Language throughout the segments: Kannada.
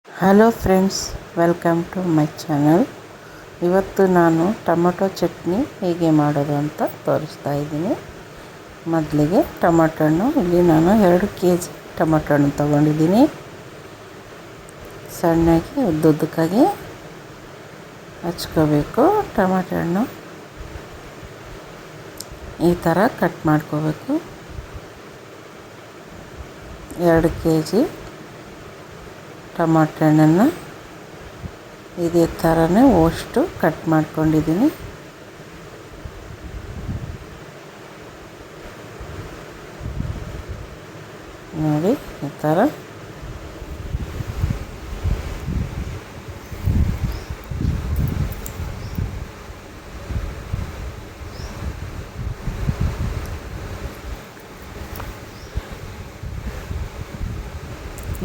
Hello friends, welcome to my channel. ಇವತ್ತು ನಾನು ಟೊಮೊಟೊ ಚಟ್ನಿ ಹೇಗೆ ಮಾಡೋದು ಅಂತ ತೋರಿಸ್ತಾ ಇದ್ದೀನಿ. ಮೊದಲಿಗೆ ಟೊಮೊಟೊ ಹಣ್ಣು ಇಲ್ಲಿ ನಾನು 2 kg ಟೊಮೊಟೊ ಹಣ್ಣು ತೊಗೊಂಡಿದ್ದೀನಿ. ಸಣ್ಣಗೆ ಉದ್ದುದ್ದಕ್ಕಾಗಿ ಹಚ್ಕೋಬೇಕು. ಟೊಮೊಟೊ ಹಣ್ಣು ಈ ಥರ ಕಟ್ ಮಾಡ್ಕೋಬೇಕು. 2 kg ಟೊಮೊಟೊ ಹಣ್ಣನ್ನು ಇದೇ ಥರನೇ ಅಷ್ಟು ಕಟ್ ಮಾಡ್ಕೊಂಡಿದ್ದೀನಿ. ನೋಡಿ ಈ ಥರ.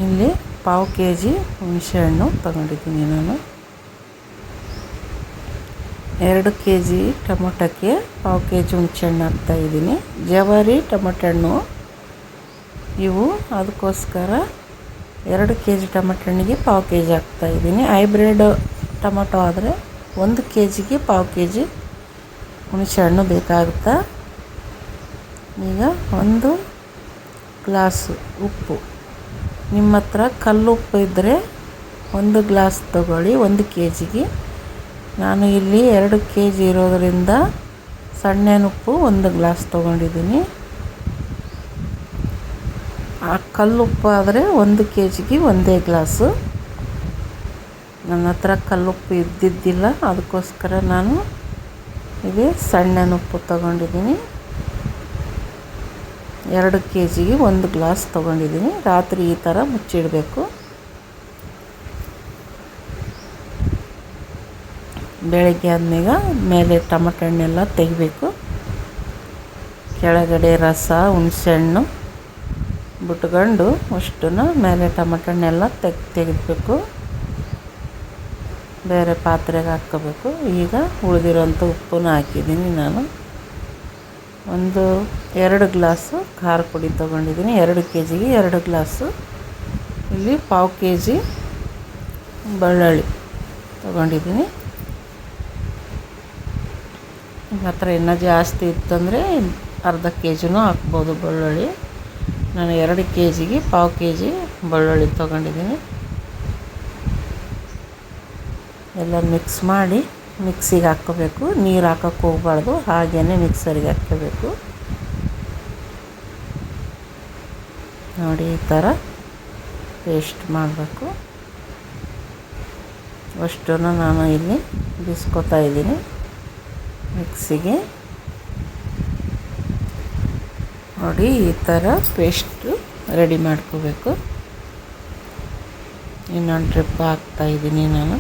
ಇಲ್ಲಿ 1/4 kg ಹುಣಸೆಹಣ್ಣು ತಗೊಂಡಿದ್ದೀನಿ ನಾನು. 2 kg ಟೊಮೊಟೊಕ್ಕೆ 1/4 kg ಹುಣಸೆಹಣ್ಣು ಹಾಕ್ತಾಯಿದ್ದೀನಿ. ಜವಾರಿ ಟೊಮೊಟೊ ಹಣ್ಣು ಇವು, ಅದಕ್ಕೋಸ್ಕರ 2 kg ಟೊಮೊಟೊ ಹಣ್ಣಿಗೆ 1/4 kg ಹಾಕ್ತಾಯಿದ್ದೀನಿ. ಹೈಬ್ರಿಡ್ ಟೊಮೊಟೊ ಆದರೆ 1 kgಗೆ 1/4 kg ಹುಣಸೆಹಣ್ಣು ಬೇಕಾಗುತ್ತಾ. ಈಗ 1 ಗ್ಲಾಸು ಉಪ್ಪು, ನಿಮ್ಮ ಹತ್ರ ಕಲ್ಲುಪ್ಪು ಇದ್ದರೆ 1 ಗ್ಲಾಸ್ ತಗೊಳ್ಳಿ 1 kgಗೆ. ನಾನು ಇಲ್ಲಿ 2 kg ಇರೋದರಿಂದ ಸಣ್ಣನುಪ್ಪು 1 ಗ್ಲಾಸ್ ತೊಗೊಂಡಿದ್ದೀನಿ. ಆ ಕಲ್ಲುಪ್ಪು ಆದರೆ 1 kgಗೆ 1 ಗ್ಲಾಸು. ನನ್ನ ಹತ್ರ ಕಲ್ಲುಪ್ಪು ಇದ್ದಿದ್ದಿಲ್ಲ, ಅದಕ್ಕೋಸ್ಕರ ನಾನು ಇದೇ ಸಣ್ಣನುಪ್ಪು ತೊಗೊಂಡಿದ್ದೀನಿ. 2 kgಗೆ 1 ಗ್ಲಾಸ್ ತೊಗೊಂಡಿದ್ದೀನಿ. ರಾತ್ರಿ ಈ ಥರ ಮುಚ್ಚಿಡಬೇಕು. ಬೆಳಗ್ಗೆ ಆದ್ಮೇಲೆ ಮೇಲೆ ಟೊಮೊಟೊ ಹಣ್ಣೆಲ್ಲ ತೆಗಿಬೇಕು. ಕೆಳಗಡೆ ರಸ ಹುಣಸೆಹಣ್ಣು ಬಿಟ್ಕೊಂಡು ಅಷ್ಟನ್ನು ಮೇಲೆ ಟೊಮೊಟೊ ಹಣ್ಣೆಲ್ಲ ತೆಗಿಬೇಕು. ಬೇರೆ ಪಾತ್ರೆಗೆ ಹಾಕ್ಕೋಬೇಕು. ಈಗ ಉಳಿದಿರೋಂಥ ಉಪ್ಪನ್ನು ಹಾಕಿದ್ದೀನಿ ನಾನು. 2 ಗ್ಲಾಸು ಖಾರ ಪುಡಿ ತೊಗೊಂಡಿದ್ದೀನಿ. 2 kgಗೆ 2 ಗ್ಲಾಸು. ಇಲ್ಲಿ 1/4 kg ಬೆಳ್ಳುಳ್ಳಿ ತೊಗೊಂಡಿದ್ದೀನಿ. ನಿಮ್ಮ ಹತ್ರ ಇನ್ನೂ ಜಾಸ್ತಿ ಇತ್ತಂದರೆ ಅರ್ಧ kgನೂ ಹಾಕ್ಬೋದು ಬೆಳ್ಳುಳ್ಳಿ. ನಾನು 2 kgಗೆ 1/4 kg ಬೆಳ್ಳುಳ್ಳಿ ತೊಗೊಂಡಿದ್ದೀನಿ. ಎಲ್ಲ ಮಿಕ್ಸ್ ಮಾಡಿ ಮಿಕ್ಸಿಗೆ ಹಾಕ್ಕೋಬೇಕು. ನೀರು ಹಾಕೋಕ್ಕೆ ಹೋಗಬಾರ್ದು, ಹಾಗೇ ಮಿಕ್ಸರಿಗೆ ಹಾಕ್ಕೋಬೇಕು. ನೋಡಿ ಈ ಥರ ಪೇಸ್ಟ್ ಮಾಡಬೇಕು. ಅಷ್ಟನ್ನು ನಾನು ಇಲ್ಲಿ ಬಿಸ್ಕೊತಾ ಇದ್ದೀನಿ ಮಿಕ್ಸಿಗೆ. ನೋಡಿ ಈ ಥರ ಪೇಸ್ಟು ರೆಡಿ ಮಾಡ್ಕೋಬೇಕು. ಇನ್ನೊಂದು ಟ್ರಿಪ್ ಹಾಕ್ತಾಯಿದ್ದೀನಿ ನಾನು.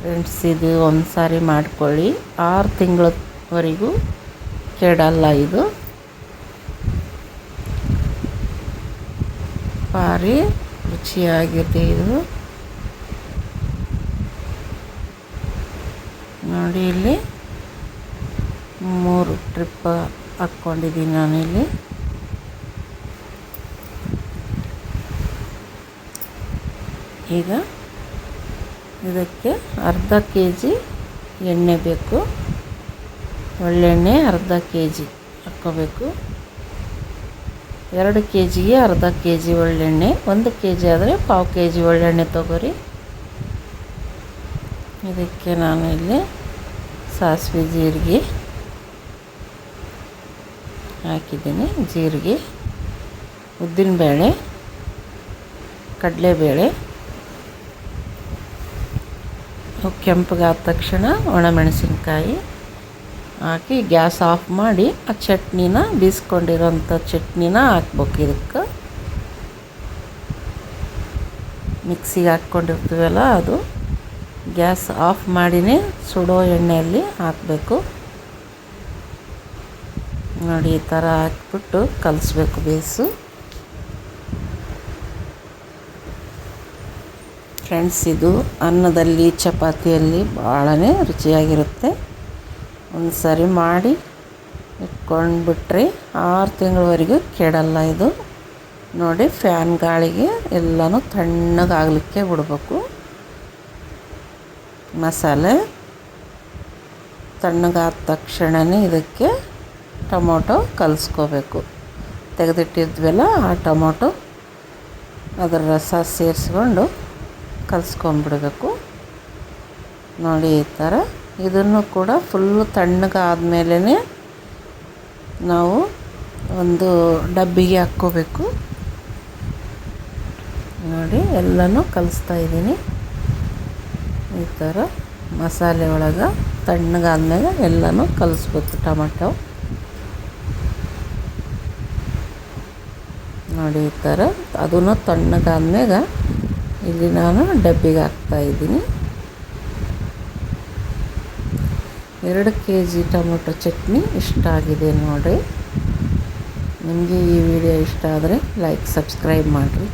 ಫ್ರೆಂಡ್ಸ್, ಇದು ಒಂದು ಸಾರಿ ಮಾಡ್ಕೊಳ್ಳಿ, 6 ತಿಂಗಳವರೆಗೂ ಕೆಡಲ್ಲ. ಇದು ಭಾರಿ ರುಚಿಯಾಗಿದೆ ಇದು. ನೋಡಿ ಇಲ್ಲಿ 3 ಟ್ರಿಪ್ ಹಾಕ್ಕೊಂಡಿದ್ದೀನಿ ನಾನಿಲ್ಲಿ. ಈಗ ಇದಕ್ಕೆ ಅರ್ಧ kg ಎಣ್ಣೆ ಬೇಕು. ಒಳ್ಳೆಣ್ಣೆ ಅರ್ಧ kg ಹಾಕ್ಕೋಬೇಕು. 2 kgಗೆ ಅರ್ಧ kg ಒಳ್ಳೆಣ್ಣೆ. 1 kg ಆದರೆ 1/4 kg ಒಳ್ಳೆಣ್ಣೆ ತೊಗೊರಿ. ಇದಕ್ಕೆ ನಾನು ಇಲ್ಲಿ ಸಾಸಿವೆ ಜೀರಿಗೆ ಹಾಕಿದ್ದೀನಿ. ಜೀರಿಗೆ, ಉದ್ದಿನಬೇಳೆ, ಕಡಲೆಬೇಳೆ ಕೆಂಪಗಾದ ತಕ್ಷಣ ಒಣಮೆಣಸಿನ್ಕಾಯಿ ಹಾಕಿ ಗ್ಯಾಸ್ ಆಫ್ ಮಾಡಿ ಆ ಚಟ್ನಿನ ಬೀಸ್ಕೊಂಡಿರೋಂಥ ಚಟ್ನಿನ ಹಾಕ್ಬೇಕು. ಇದಕ್ಕೆ ಮಿಕ್ಸಿಗೆ ಹಾಕ್ಕೊಂಡಿರ್ತೀವಲ್ಲ, ಅದು ಗ್ಯಾಸ್ ಆಫ್ ಮಾಡಿನೇ ಸುಡೋ ಎಣ್ಣೆಯಲ್ಲಿ ಹಾಕಬೇಕು. ನೋಡಿ ಈ ಥರ ಹಾಕ್ಬಿಟ್ಟು ಕಲಿಸ್ಬೇಕು ಬೇಸು. ಫ್ರೆಂಡ್ಸ್, ಇದು ಅನ್ನದಲ್ಲಿ ಚಪಾತಿಯಲ್ಲಿ ಭಾಳನೇ ರುಚಿಯಾಗಿರುತ್ತೆ. ಒಂದು ಸಾರಿ ಮಾಡಿ ಇಟ್ಕೊಂಡ್ಬಿಟ್ರೆ 6 ತಿಂಗಳವರೆಗೂ ಕೆಡಲ್ಲ ಇದು. ನೋಡಿ ಫ್ಯಾನ್ ಗಾಳಿಗೆ ಎಲ್ಲನೂ ತಣ್ಣಗಾಗಲಿಕ್ಕೆ ಬಿಡಬೇಕು. ಮಸಾಲೆ ತಣ್ಣಗಾದ ತಕ್ಷಣವೇ ಇದಕ್ಕೆ ಟೊಮೊಟೊ ಕಲಿಸ್ಕೋಬೇಕು. ತೆಗೆದಿಟ್ಟಿದ್ವಲ್ಲ ಆ ಟೊಮೊಟೊ ಅದರ ರಸ ಸೇರಿಸ್ಕೊಂಡು ಕಲಿಸ್ಕೊಂಬಿಡಬೇಕು. ನೋಡಿ ಈ ಥರ ಇದನ್ನು ಕೂಡ ಫುಲ್ಲು ತಣ್ಣಗಾದ್ಮೇಲೆ ನಾವು ಒಂದು ಡಬ್ಬಿಗೆ ಹಾಕ್ಕೋಬೇಕು. ನೋಡಿ ಎಲ್ಲನೂ ಕಲಿಸ್ತಾಯಿದ್ದೀನಿ. ಈ ಥರ ಮಸಾಲೆ ಒಳಗೆ ತಣ್ಣಗಾದ್ಮೇಲೆ ಎಲ್ಲನೂ ಕಲಿಸ್ಬೇಕು ಟೊಮೊಟೊ. ನೋಡಿ ಈ ಥರ ಅದನ್ನು ತಣ್ಣಗಾದ್ಮೇಲೆ ಇಲ್ಲಿ ನಾನು ಡಬ್ಬಿಗೆ ಹಾಕ್ತಾಯಿದ್ದೀನಿ. 2 kg ಟೊಮೊಟೊ ಚಟ್ನಿ ಇಷ್ಟ ಆಗಿದೆ ನೋಡಿ. ನಿಮಗೆ ಈ ವಿಡಿಯೋ ಇಷ್ಟ ಆದರೆ ಲೈಕ್ ಸಬ್ಸ್ಕ್ರೈಬ್ ಮಾಡಿರಿ.